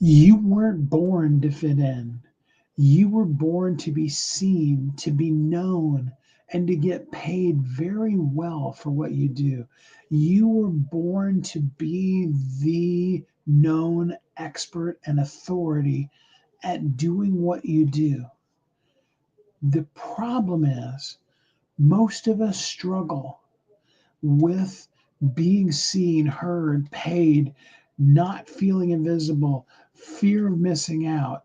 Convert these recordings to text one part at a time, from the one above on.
You weren't born to fit in. You were born to be seen, to be known, and to get paid very well for what you do. You were born to be the known expert and authority at doing what you do. The problem is, most of us struggle with being seen, heard, paid, not feeling invisible, fear of missing out,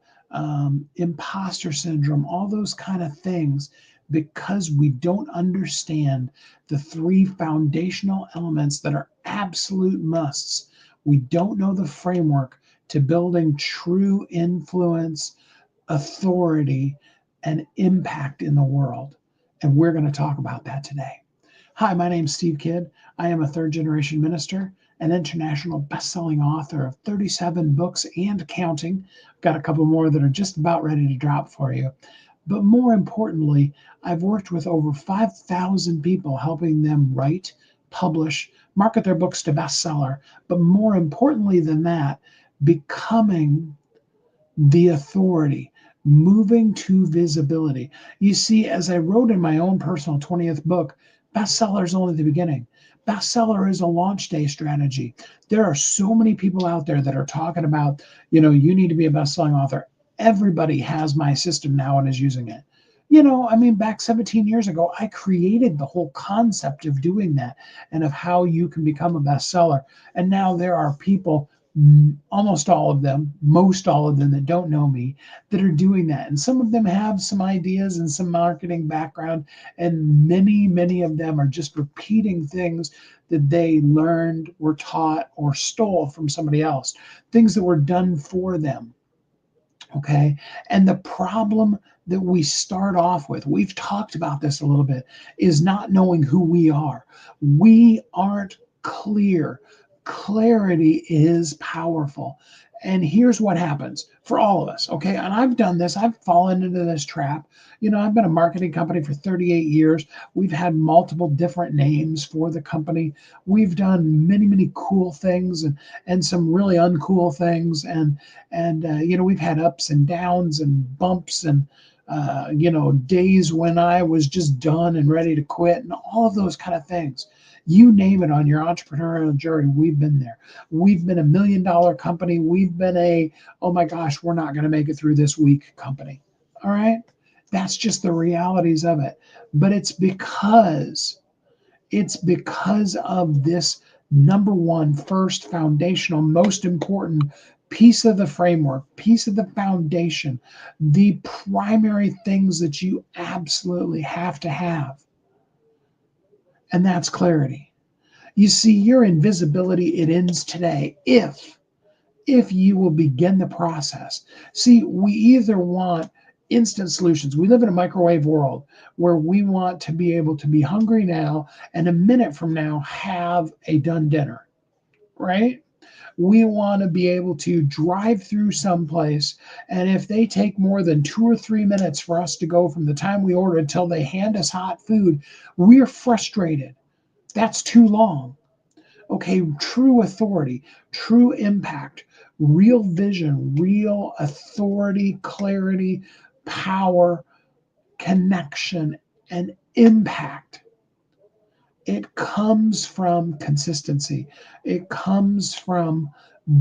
imposter syndrome, all those kind of things, because we don't understand the three foundational elements that are absolute musts. We don't know the framework to building true influence, authority, and impact in the world. And we're going to talk about that today. Hi, my name's Steve Kidd. I am a third generation minister, an international best-selling author of 37 books and counting. I've got a couple more that are just about ready to drop for you. But more importantly, I've worked with over 5,000 people, helping them write, publish, market their books to bestseller. But more importantly than that, becoming the authority, moving to visibility. You see, as I wrote in my own personal 20th book, bestseller is only the beginning. Bestseller is a launch day strategy. There are so many people out there that are talking about, you need to be a best-selling author. Everybody has my system now and is using it. Back 17 years ago, I created the whole concept of doing that and of how you can become a bestseller. And now there are people, almost all of them, most all of them that don't know me, that are doing that. And some of them have some ideas and some marketing background, and many of them are just repeating things that they learned, were taught, or stole from somebody else, things that were done for them. Okay. And the problem that we start off with, we've talked about this a little bit, is not knowing who we are. We aren't clear. Clarity is powerful. And here's what happens for all of us. Okay. And I've done this, I've fallen into this trap. I've been a marketing company for 38 years. We've had multiple different names for the company. We've done many cool things and some really uncool things. And we've had ups and downs and bumps and, days when I was just done and ready to quit and all of those kind of things. You name it on your entrepreneurial journey, we've been there. We've been $1 million company. We've been oh my gosh, we're not going to make it through this week company. All right. That's just the realities of it. But it's because of this number one, first, foundational, most important piece of the framework, piece of the foundation, the primary things that you absolutely have to have. And that's clarity. You see, your invisibility, it ends today if you will begin the process. See, we either want instant solutions. We live in a microwave world where we want to be able to be hungry now and a minute from now have a done dinner, right? We want to be able to drive through someplace, and if they take more than 2 or 3 minutes for us to go from the time we order until they hand us hot food, we're frustrated. That's too long. Okay, true authority, true impact, real vision, real authority, clarity, power, connection, and impact. It comes from consistency. It comes from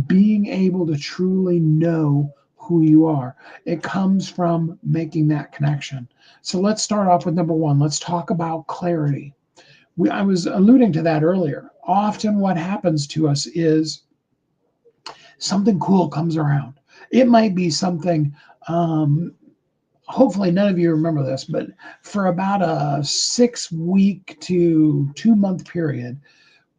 being able to truly know who you are. It comes from making that connection. So let's start off with number one. Let's talk about clarity. I was alluding to that earlier. Often what happens to us is something cool comes around. It might be something, hopefully none of you remember this, but for about a 6 week to 2 month period,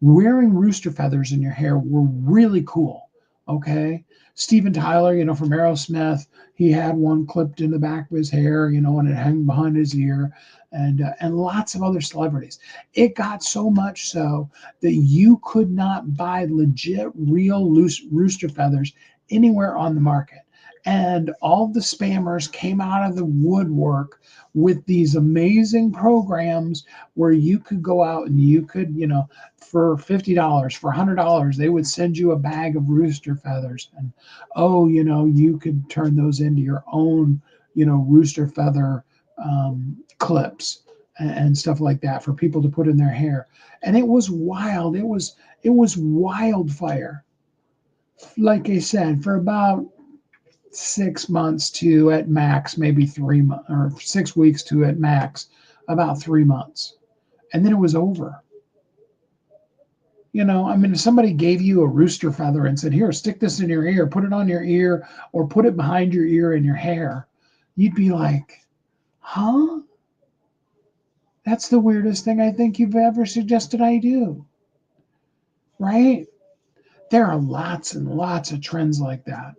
wearing rooster feathers in your hair were really cool. Okay. Steven Tyler, from Aerosmith, he had one clipped in the back of his hair, and it hung behind his ear, and lots of other celebrities. It got so much so that you could not buy legit, real loose rooster feathers anywhere on the market. And all the spammers came out of the woodwork with these amazing programs where you could go out and you could, for $50, for $100, they would send you a bag of rooster feathers. And oh, you could turn those into your own, rooster feather clips and stuff like that for people to put in their hair. And it was wild. It was wildfire. Like I said, for about 6 months to at max, maybe 3 months, or 6 weeks to at max, about 3 months. And then it was over. I mean, if somebody gave you a rooster feather and said, here, stick this in your ear, put it on your ear, or put it behind your ear in your hair, you'd be like, huh? That's the weirdest thing I think you've ever suggested I do. Right? There are lots and lots of trends like that.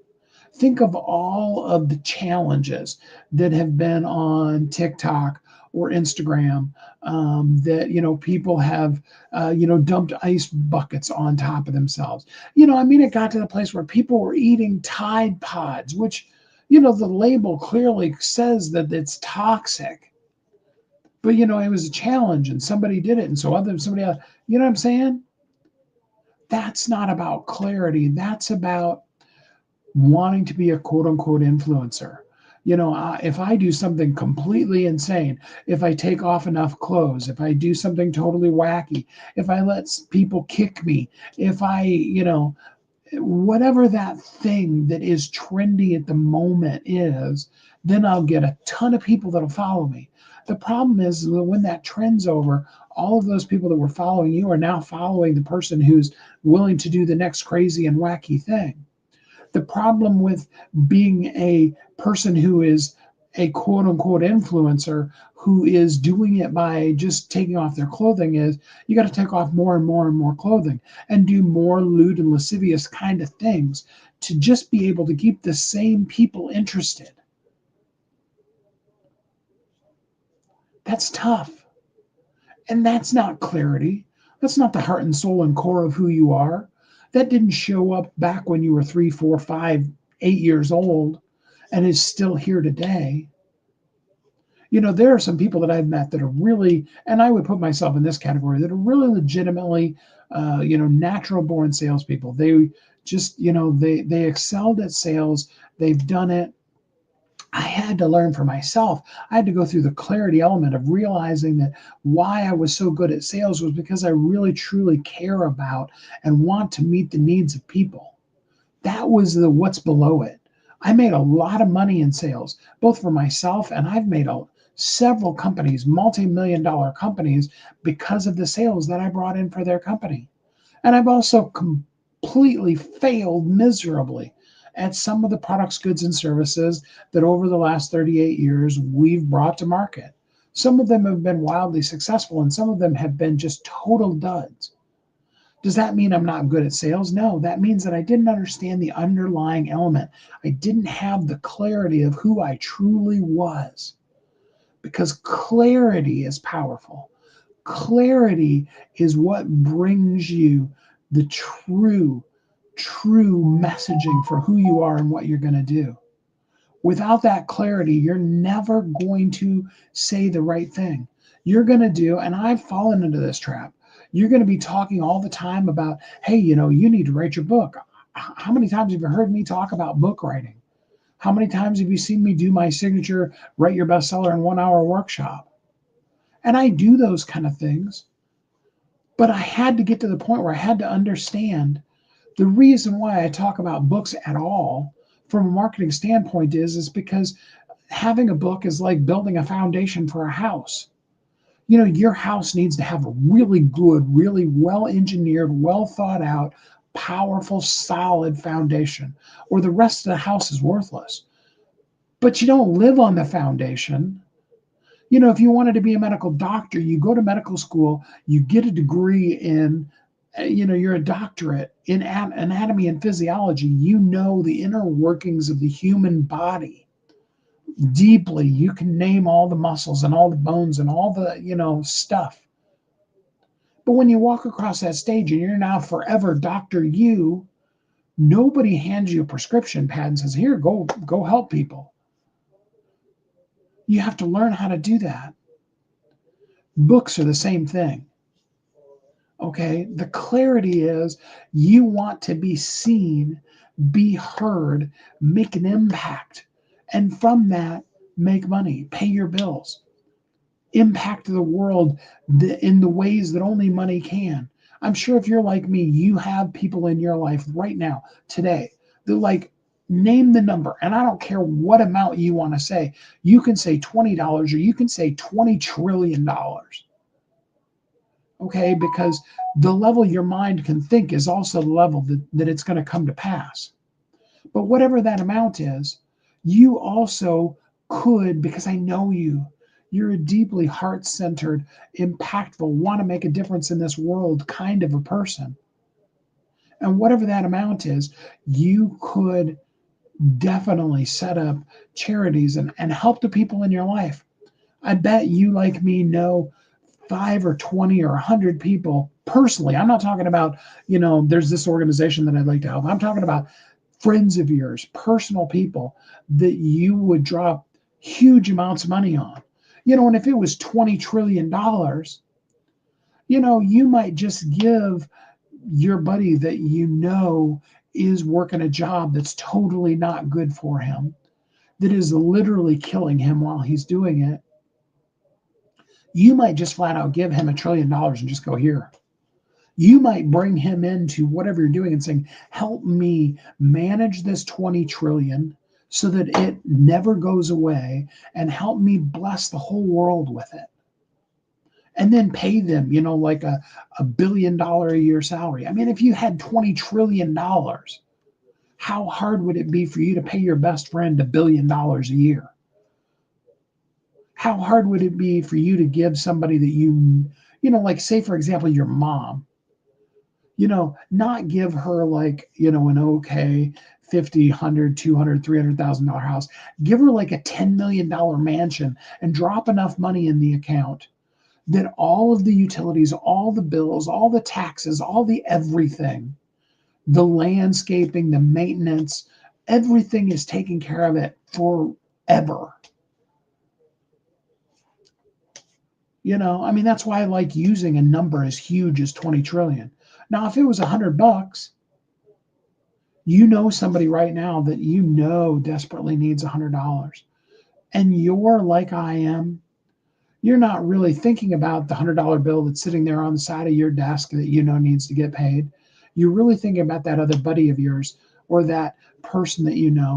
Think of all of the challenges that have been on TikTok or Instagram, that people have dumped ice buckets on top of themselves. I mean, it got to the place where people were eating Tide Pods, which the label clearly says that it's toxic. But it was a challenge, and somebody did it, and so somebody else. You know what I'm saying? That's not about clarity. That's about wanting to be a quote unquote influencer. If I do something completely insane, if I take off enough clothes, if I do something totally wacky, if I let people kick me, if I, whatever that thing that is trendy at the moment is, then I'll get a ton of people that'll follow me. The problem is that when that trend's over, all of those people that were following you are now following the person who's willing to do the next crazy and wacky thing. The problem with being a person who is a quote unquote influencer who is doing it by just taking off their clothing is you got to take off more and more and more clothing and do more lewd and lascivious kind of things to just be able to keep the same people interested. That's tough. And that's not clarity. That's not the heart and soul and core of who you are. That didn't show up back when you were 3, 4, 5, 8 years old and is still here today. There are some people that I've met that are really, and I would put myself in this category, that are really legitimately, natural born salespeople. They just, they excelled at sales. They've done it. I had to learn for myself. I had to go through the clarity element of realizing that why I was so good at sales was because I really truly care about and want to meet the needs of people. That was the what's below it. I made a lot of money in sales, both for myself, and I've made several companies, multi-million-dollar companies, because of the sales that I brought in for their company. And I've also completely failed miserably at some of the products, goods, and services that over the last 38 years we've brought to market. Some of them have been wildly successful, and some of them have been just total duds. Does that mean I'm not good at sales? No, that means that I didn't understand the underlying element. I didn't have the clarity of who I truly was, because clarity is powerful. Clarity is what brings you the true messaging for who you are and what you're going to do. Without that clarity, you're never going to say the right thing. You're going to do, and I've fallen into this trap. You're going to be talking all the time about, hey, you need to write your book. How many times have you heard me talk about book writing? How many times have you seen me do my signature write your bestseller in 1 hour workshop? And I do those kind of things. But I had to get to the point where I had to understand the reason why I talk about books at all from a marketing standpoint is because having a book is like building a foundation for a house. Your house needs to have a really good, really well engineered, well thought out, powerful, solid foundation, or the rest of the house is worthless. But you don't live on the foundation. If you wanted to be a medical doctor, you go to medical school, you get a degree in, you're a doctorate in anatomy and physiology. You know the inner workings of the human body deeply. You can name all the muscles and all the bones and all the, stuff. But when you walk across that stage and you're now forever Dr. You, Nobody hands you a prescription pad and says, here, go help people. You have to learn how to do that. Books are the same thing. Okay. The clarity is you want to be seen, be heard, make an impact. And from that, make money, pay your bills, impact the world in the ways that only money can. I'm sure if you're like me, you have people in your life right now, today, they're like, name the number. And I don't care what amount you want to say. You can say $20 or you can say $20 trillion. Okay. Because the level your mind can think is also the level that it's going to come to pass. But whatever that amount is, you also could, because I know you, you're a deeply heart centered, impactful, want to make a difference in this world kind of a person. And whatever that amount is, you could definitely set up charities and help the people in your life. I bet you, like me, know 5 or 20 or 100 people personally. I'm not talking about, there's this organization that I'd like to help. I'm talking about friends of yours, personal people that you would drop huge amounts of money on. And if it was $20 trillion, you might just give your buddy that is working a job that's totally not good for him, that is literally killing him while he's doing it. You might just flat out give him $1 trillion and just go, here. You might bring him into whatever you're doing and saying, help me manage this 20 trillion so that it never goes away, and help me bless the whole world with it. And then pay them, like a $1 billion a year salary. I mean, if you had $20 trillion, how hard would it be for you to pay your best friend $1 billion a year? How hard would it be for you to give somebody that like, say, for example, your mom, not give her like, an okay 50, 100, 200, $300,000 house. Give her like a $10 million mansion and drop enough money in the account that all of the utilities, all the bills, all the taxes, all the everything, the landscaping, the maintenance, everything is taken care of it forever. I mean, that's why I like using a number as huge as 20 trillion. Now, if it was $100, somebody right now that desperately needs $100, and you're like I am, you're not really thinking about the $100 bill that's sitting there on the side of your desk that needs to get paid. You're really thinking about that other buddy of yours or that person that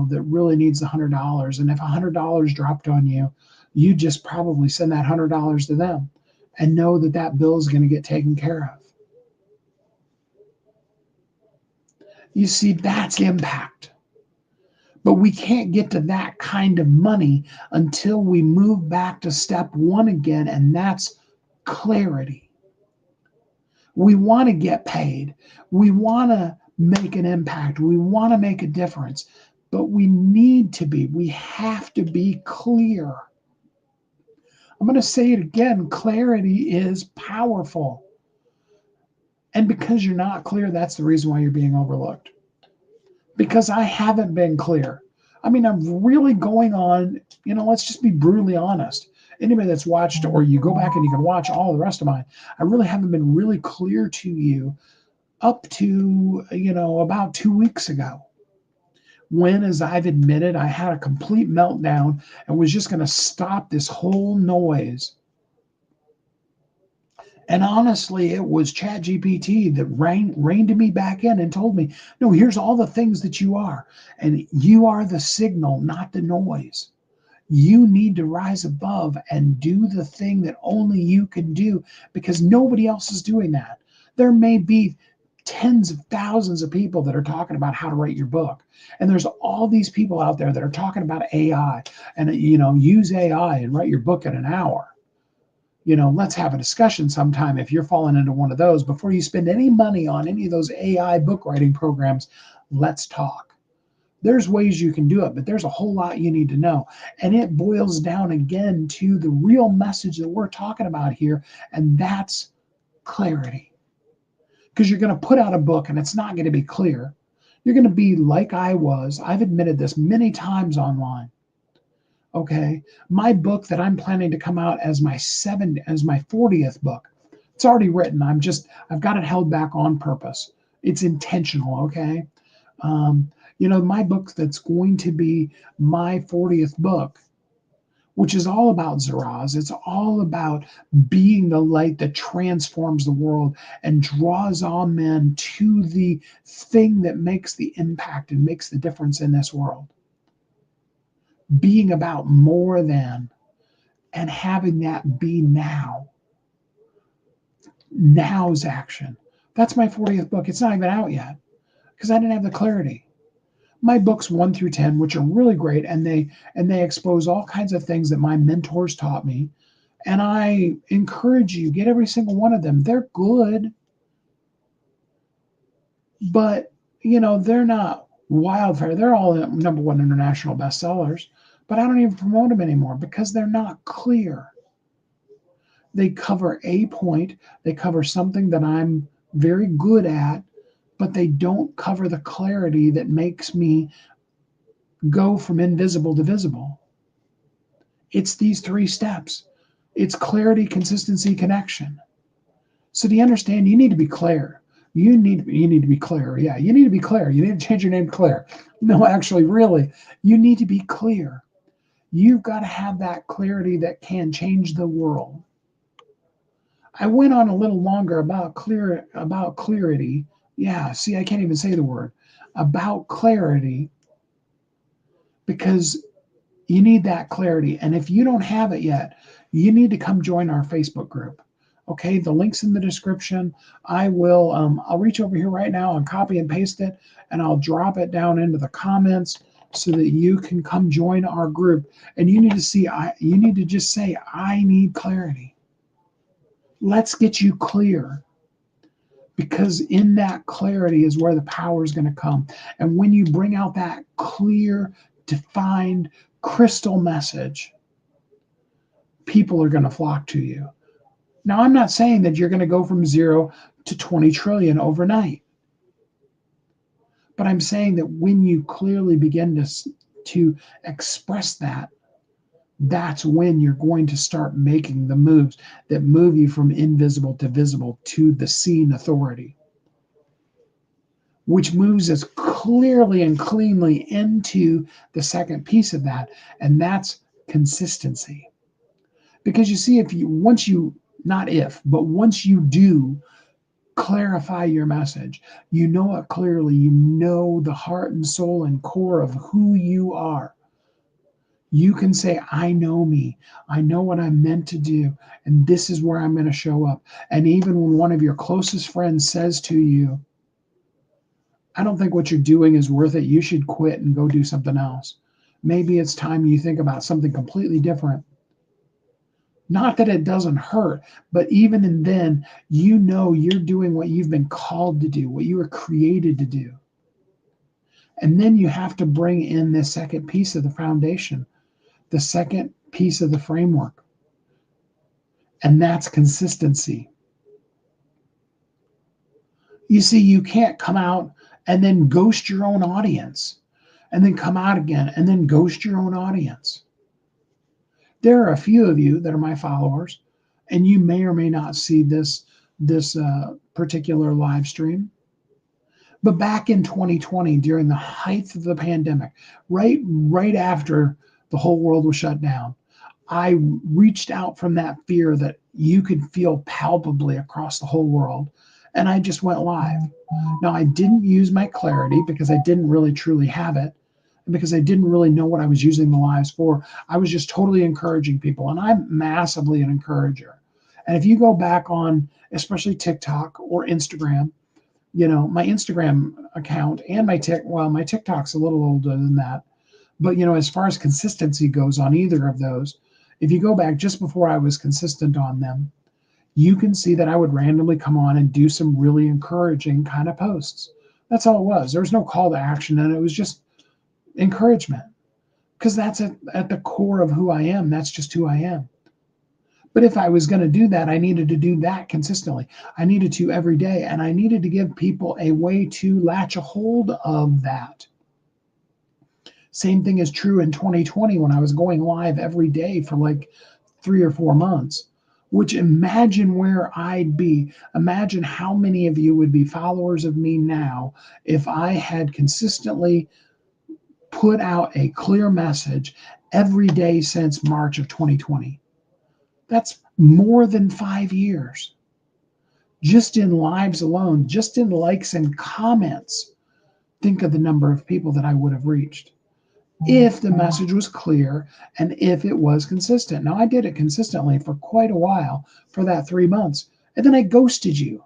that really needs the $100. And if $100 dropped on you, you just probably send that $100 to them and know that bill is going to get taken care of. You see, that's impact. But we can't get to that kind of money until we move back to step one again, and that's clarity. We want to get paid. We want to make an impact. We want to make a difference. But we have to be clear. I'm going to say it again. Clarity is powerful. And because you're not clear, that's the reason why you're being overlooked. Because I haven't been clear. I mean, I'm really going on, let's just be brutally honest. Anybody that's watched, or you go back and you can watch all the rest of mine, I really haven't been really clear to you up to, about 2 weeks ago. When, as I've admitted, I had a complete meltdown and was just going to stop this whole noise. And honestly, it was ChatGPT that reined me back in and told me, no, here's all the things that you are. And you are the signal, not the noise. You need to rise above and do the thing that only you can do, because nobody else is doing that. There may be tens of thousands of people that are talking about how to write your book. And there's all these people out there that are talking about AI and, use AI and write your book in an hour. Let's have a discussion sometime if you're falling into one of those. Before you spend any money on any of those AI book writing programs, let's talk. There's ways you can do it, but there's a whole lot you need to know. And it boils down again to the real message that we're talking about here, and that's clarity. Because you're going to put out a book and it's not going to be clear. You're going to be like I was. I've admitted this many times online. Okay. My book that I'm planning to come out as my 40th book. It's already written. I've got it held back on purpose. It's intentional. Okay. Um, my book that's going to be my 40th book, which is all about Zaraz. It's all about being the light that transforms the world and draws all men to the thing that makes the impact and makes the difference in this world. Being about more than and having that be now. Now's action. That's my 40th book. It's not even out yet because I didn't have the clarity. My books 1 through 10, which are really great, and they expose all kinds of things that my mentors taught me. And I encourage you, get every single one of them. They're good, but they're not wildfire. They're all #1 international bestsellers, but I don't even promote them anymore because they're not clear. They cover a point, they cover something that I'm very good at, but they don't cover the clarity that makes me go from invisible to visible. It's these 3 steps. It's clarity, consistency, connection. So do you understand? You need to be clear. You need to be clear. Yeah, you need to be clear. You need to change your name to Claire. No, actually, really, you need to be clear. You've got to have that clarity that can change the world. I went on a little longer about clarity. Yeah, see, I can't even say the word. About clarity, because you need that clarity. And if you don't have it yet, you need to come join our Facebook group. Okay, the link's in the description. I'll reach over here right now and copy and paste it, and I'll drop it down into the comments so that you can come join our group. And you need to just say, I need clarity. Let's get you clear, because in that clarity is where the power is going to come. And when you bring out that clear, defined, crystal message, people are going to flock to you. Now, I'm not saying that you're going to go from 0 to 20 trillion overnight, but I'm saying that when you clearly begin to express that, that's when you're going to start making the moves that move you from invisible to visible to the seen authority, which moves us clearly and cleanly into the second piece of that, and that's consistency. Because you see, once you do clarify your message, you know it clearly, you know the heart and soul and core of who you are. You can say, I know me. I know what I'm meant to do. And this is where I'm going to show up. And even when one of your closest friends says to you, I don't think what you're doing is worth it. You should quit and go do something else. Maybe it's time you think about something completely different. Not that it doesn't hurt, but even then, you know you're doing what you've been called to do, what you were created to do. And then you have to bring in this second piece of the foundation, the second piece of the framework, and that's consistency. You see, you can't come out and then ghost your own audience, and then come out again and then ghost your own audience. There are a few of you that are my followers, and you may or may not see this particular live stream. But back in 2020, during the height of the pandemic, right after the whole world was shut down, I reached out from that fear that you could feel palpably across the whole world, and I just went live. Now, I didn't use my clarity because I didn't really truly have it, and because I didn't really know what I was using the lives for. I was just totally encouraging people, and I'm massively an encourager. And if you go back on, especially TikTok or Instagram, my Instagram account and my TikTok's a little older than that. But, as far as consistency goes on either of those, if you go back just before I was consistent on them, you can see that I would randomly come on and do some really encouraging kind of posts. That's all it was. There was no call to action, and it was just encouragement, because that's at the core of who I am. That's just who I am. But if I was going to do that, I needed to do that consistently. I needed to every day, and I needed to give people a way to latch a hold of that. Same thing is true in 2020 when I was going live every day for like 3 or 4 months, which imagine where I'd be. Imagine how many of you would be followers of me now if I had consistently put out a clear message every day since March of 2020. That's more than 5 years. Just in lives alone, just in likes and comments, think of the number of people that I would have reached if the message was clear and if it was consistent. Now, I did it consistently for quite a while for that 3 months, and then I ghosted you.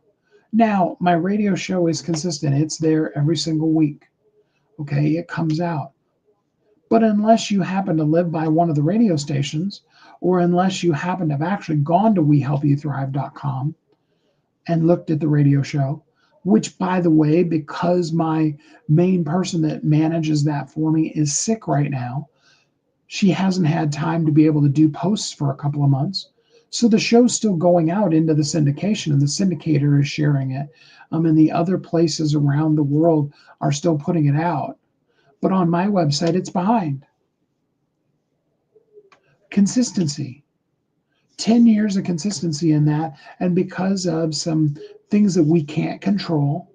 Now, my radio show is consistent. It's there every single week. Okay, it comes out. But unless you happen to live by one of the radio stations, or unless you happen to have actually gone to wehelpyouthrive.com and looked at the radio show, which, by the way, because my main person that manages that for me is sick right now, she hasn't had time to be able to do posts for a couple of months. So the show's still going out into the syndication, and the syndicator is sharing it. And the other places around the world are still putting it out. But on my website, it's behind. Consistency. 10 years of consistency in that. And because of some things that we can't control,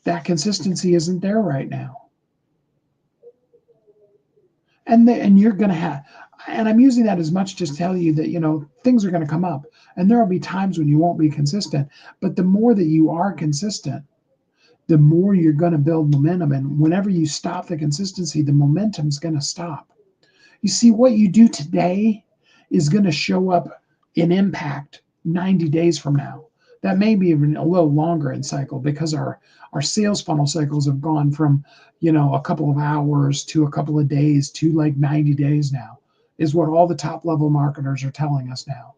that consistency isn't there right now. And you're going to have, and I'm using that as much to tell you that, things are going to come up. And there will be times when you won't be consistent. But the more that you are consistent, the more you're going to build momentum. And whenever you stop the consistency, the momentum's going to stop. You see, what you do today is going to show up in impact 90 days from now. That may be even a little longer in cycle because our sales funnel cycles have gone from, a couple of hours to a couple of days to like 90 days now, is what all the top level marketers are telling us now.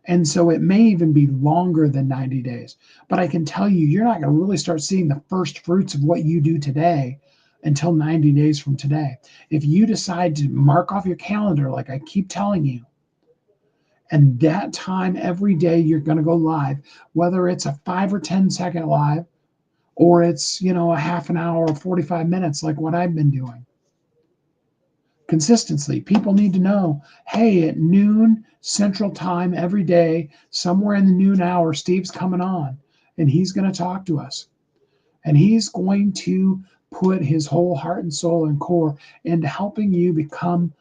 And so it may even be longer than 90 days. But I can tell you, you're not going to really start seeing the first fruits of what you do today until 90 days from today. If you decide to mark off your calendar, like I keep telling you, and that time every day you're going to go live, whether it's a 5 or 10 second live, or it's, a half an hour or 45 minutes, like what I've been doing. Consistency. People need to know, hey, at noon Central Time every day, somewhere in the noon hour, Steve's coming on and he's going to talk to us. And he's going to put his whole heart and soul and core into helping you become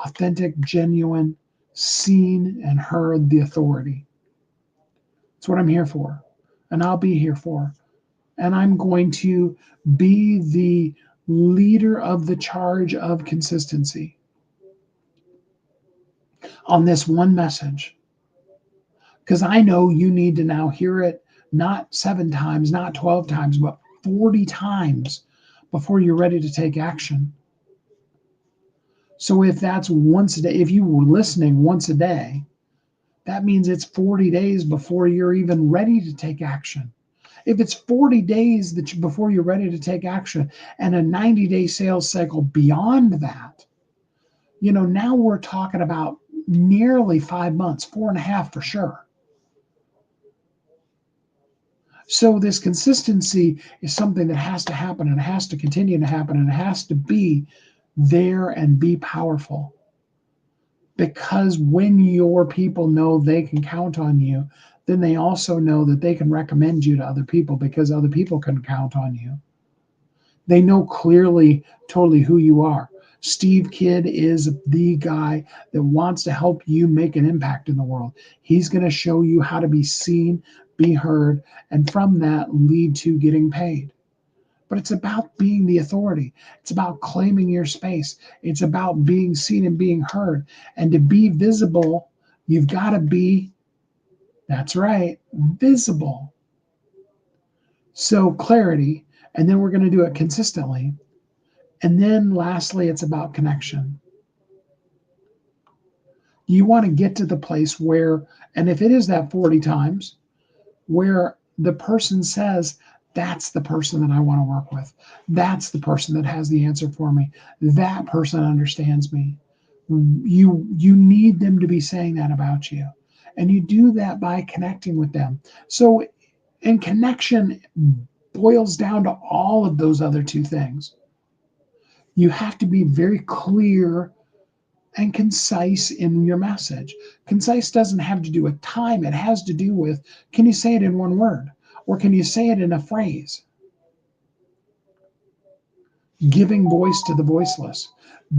authentic, genuine, seen and heard, the authority. That's what I'm here for. And I'll be here for. And I'm going to be the leader of the charge of consistency on this one message. Because I know you need to now hear it not 7 times, not 12 times, but 40 times before you're ready to take action. So if that's once a day, if you were listening once a day, that means it's 40 days before you're even ready to take action. If it's 40 days before you're ready to take action and a 90-day sales cycle beyond that, now we're talking about nearly 5 months, 4.5 for sure. So this consistency is something that has to happen, and it has to continue to happen, and it has to be there and be powerful. Because when your people know they can count on you, then they also know that they can recommend you to other people because other people can count on you. They know clearly, totally who you are. Steve Kidd is the guy that wants to help you make an impact in the world. He's going to show you how to be seen, be heard, and from that lead to getting paid. But it's about being the authority. It's about claiming your space. It's about being seen and being heard. And to be visible, you've got to be, that's right, visible. So clarity, and then we're going to do it consistently. And then lastly, it's about connection. You want to get to the place where, and if it is that 40 times, where the person says, that's the person that I want to work with. That's the person that has the answer for me. That person understands me. You need them to be saying that about you. And you do that by connecting with them. So, and connection boils down to all of those other two things. You have to be very clear and concise in your message. Concise doesn't have to do with time, it has to do with, can you say it in one word? Or can you say it in a phrase? Giving voice to the voiceless,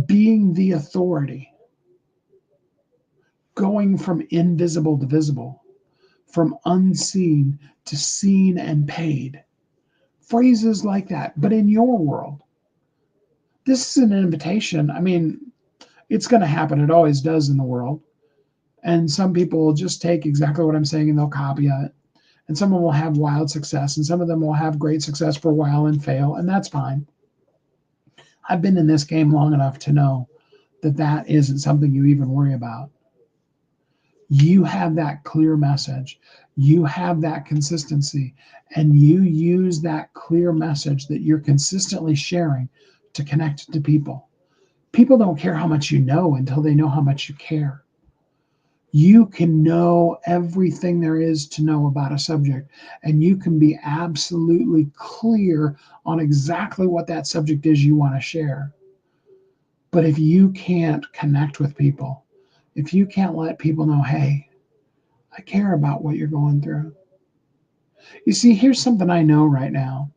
being the authority, going from invisible to visible, from unseen to seen and paid. Phrases like that, but in your world. This is an invitation. I mean, it's going to happen. It always does in the world. And some people will just take exactly what I'm saying and they'll copy it. And some of them will have wild success, and some of them will have great success for a while and fail, and that's fine. I've been in this game long enough to know that that isn't something you even worry about. You have that clear message, you have that consistency, and you use that clear message that you're consistently sharing to connect to people. People don't care how much you know until they know how much you care. You can know everything there is to know about a subject, and you can be absolutely clear on exactly what that subject is you want to share. But if you can't connect with people, if you can't let people know, hey, I care about what you're going through. You see, here's something I know right now.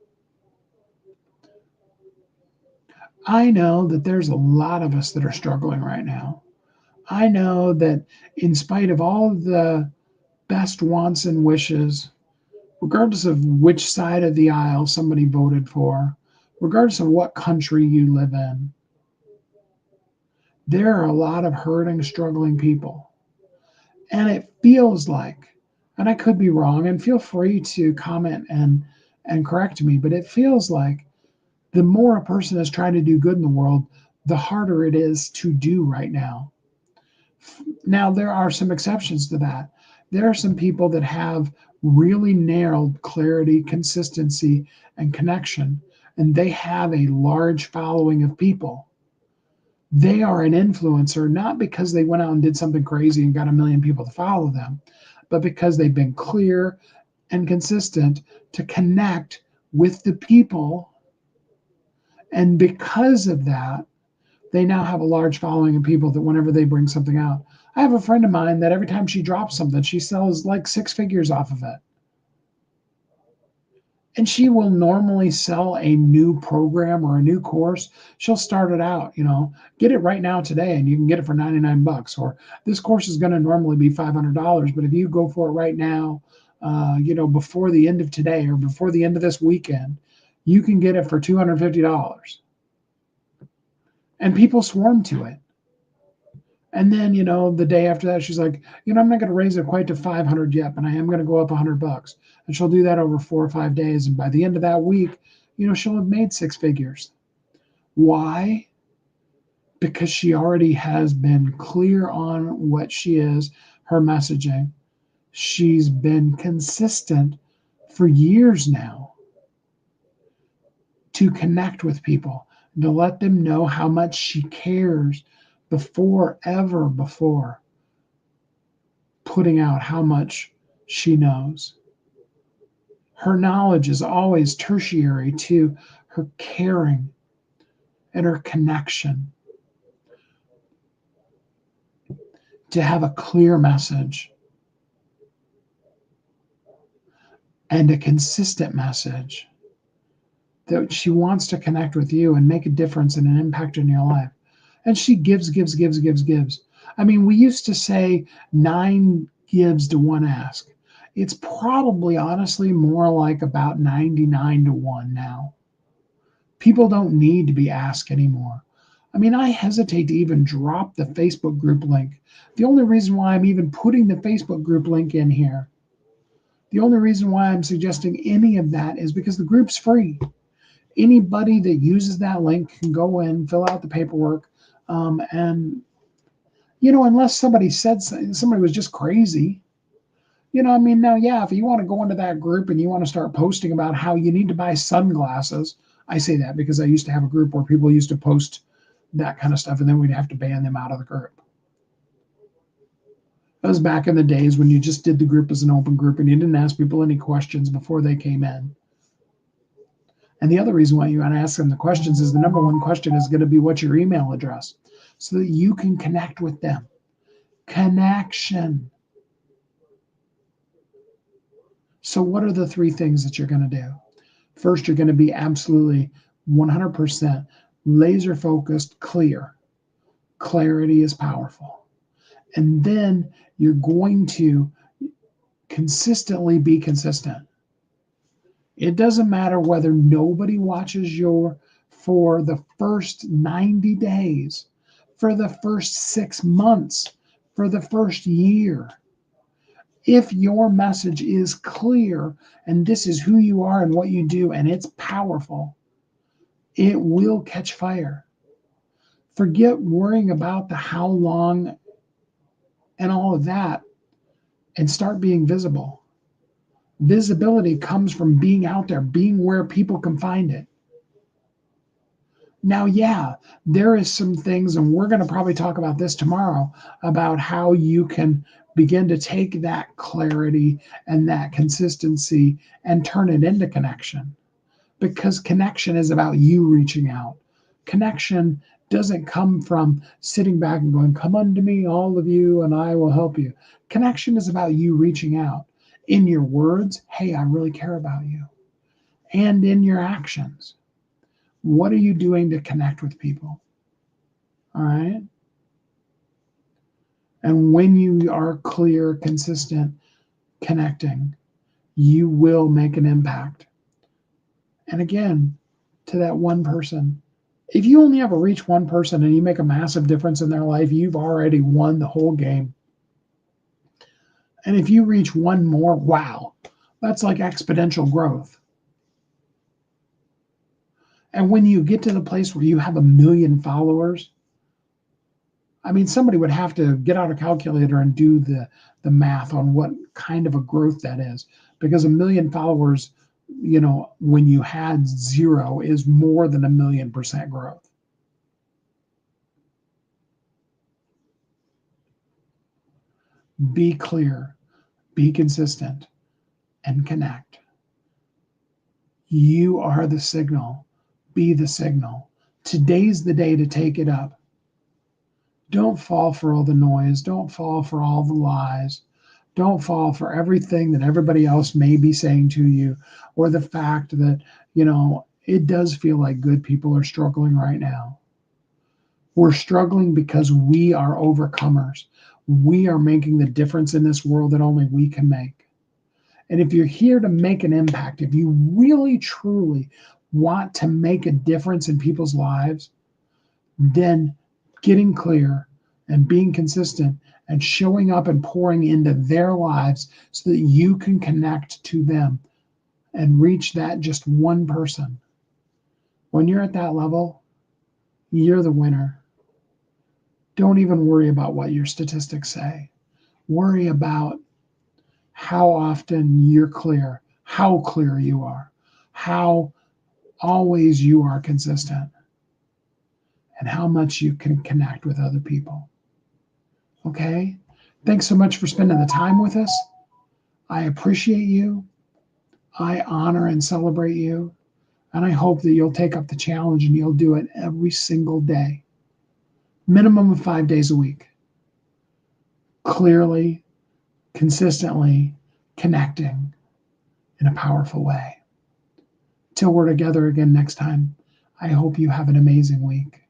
I know that there's a lot of us that are struggling right now. I know that in spite of all of the best wants and wishes, regardless of which side of the aisle somebody voted for, regardless of what country you live in, there are a lot of hurting, struggling people. And it feels like, and I could be wrong, and feel free to comment and correct me, but it feels like the more a person is trying to do good in the world, the harder it is to do right now. Now, there are some exceptions to that. There are some people that have really nailed clarity, consistency, and connection, and they have a large following of people. They are an influencer not because they went out and did something crazy and got a million people to follow them, but because they've been clear and consistent to connect with the people. And because of that, they now have a large following of people that whenever they bring something out. I have a friend of mine that every time she drops something, she sells like six figures off of it. And she will normally sell a new program or a new course. She'll start it out, get it right now today and you can get it for 99 bucks. Or this course is going to normally be $500, but if you go for it right now, before the end of today or before the end of this weekend, you can get it for $250. And people swarm to it. And then, the day after that, she's like, I'm not going to raise it quite to 500 yet, but I am going to go up $100. And she'll do that over 4 or 5 days. And by the end of that week, she'll have made six figures. Why? Because she already has been clear on what she is, her messaging. She's been consistent for years now to connect with people, to let them know how much she cares before putting out how much she knows. Her knowledge is always tertiary to her caring and her connection. To have a clear message and a consistent message that she wants to connect with you and make a difference and an impact in your life. And she gives. I mean, we used to say 9 gives to 1 ask. It's probably honestly more like about 99 to 1 now. People don't need to be asked anymore. I mean, I hesitate to even drop the Facebook group link. The only reason why I'm even putting the Facebook group link in here, the only reason why I'm suggesting any of that is because the group's free. Anybody that uses that link can go in, fill out the paperwork, and unless somebody was just crazy. I mean, now, yeah, if you want to go into that group and you want to start posting about how you need to buy sunglasses, I say that because I used to have a group where people used to post that kind of stuff. And then we'd have to ban them out of the group. That was back in the days when you just did the group as an open group and you didn't ask people any questions before they came in. And the other reason why you want to ask them the questions is the number one question is going to be, what's your email address? So that you can connect with them. Connection. So what are the 3 things that you're going to do? First, you're going to be absolutely 100% laser focused, clear. Clarity is powerful. And then you're going to consistently be consistent. It doesn't matter whether nobody watches for the first 90 days, for the first 6 months, for the first year. If your message is clear and this is who you are and what you do and it's powerful, it will catch fire. Forget worrying about the how long and all of that and start being visible. Visibility comes from being out there, being where people can find it. Now, yeah, there is some things, and we're going to probably talk about this tomorrow, about how you can begin to take that clarity and that consistency and turn it into connection. Because connection is about you reaching out. Connection doesn't come from sitting back and going, come unto me, all of you, and I will help you. Connection is about you reaching out. In your words, hey, I really care about you. And in your actions, what are you doing to connect with people? All right. And when you are clear, consistent, connecting, you will make an impact. And again, to that one person, if you only ever reach one person and you make a massive difference in their life, you've already won the whole game. And if you reach one more, wow, that's like exponential growth. And when you get to the place where you have 1 million followers, I mean, somebody would have to get out a calculator and do the math on what kind of a growth that is. Because 1 million followers, when you had 0, is more than 1,000,000% growth. Be clear, be consistent, and connect. You are the signal. Be the signal. Today's the day to take it up. Don't fall for all the noise. Don't fall for all the lies. Don't fall for everything that everybody else may be saying to you, or the fact that, it does feel like good people are struggling right now. We're struggling because we are overcomers. We are making the difference in this world that only we can make. And if you're here to make an impact, if you really, truly want to make a difference in people's lives, then getting clear and being consistent and showing up and pouring into their lives so that you can connect to them and reach that just one person. When you're at that level, you're the winner. Don't even worry about what your statistics say. Worry about how often you're clear, how clear you are, how always you are consistent, and how much you can connect with other people. Okay? Thanks so much for spending the time with us. I appreciate you. I honor and celebrate you. And I hope that you'll take up the challenge and you'll do it every single day. Minimum of 5 days a week. Clearly, consistently connecting in a powerful way. Till we're together again next time, I hope you have an amazing week.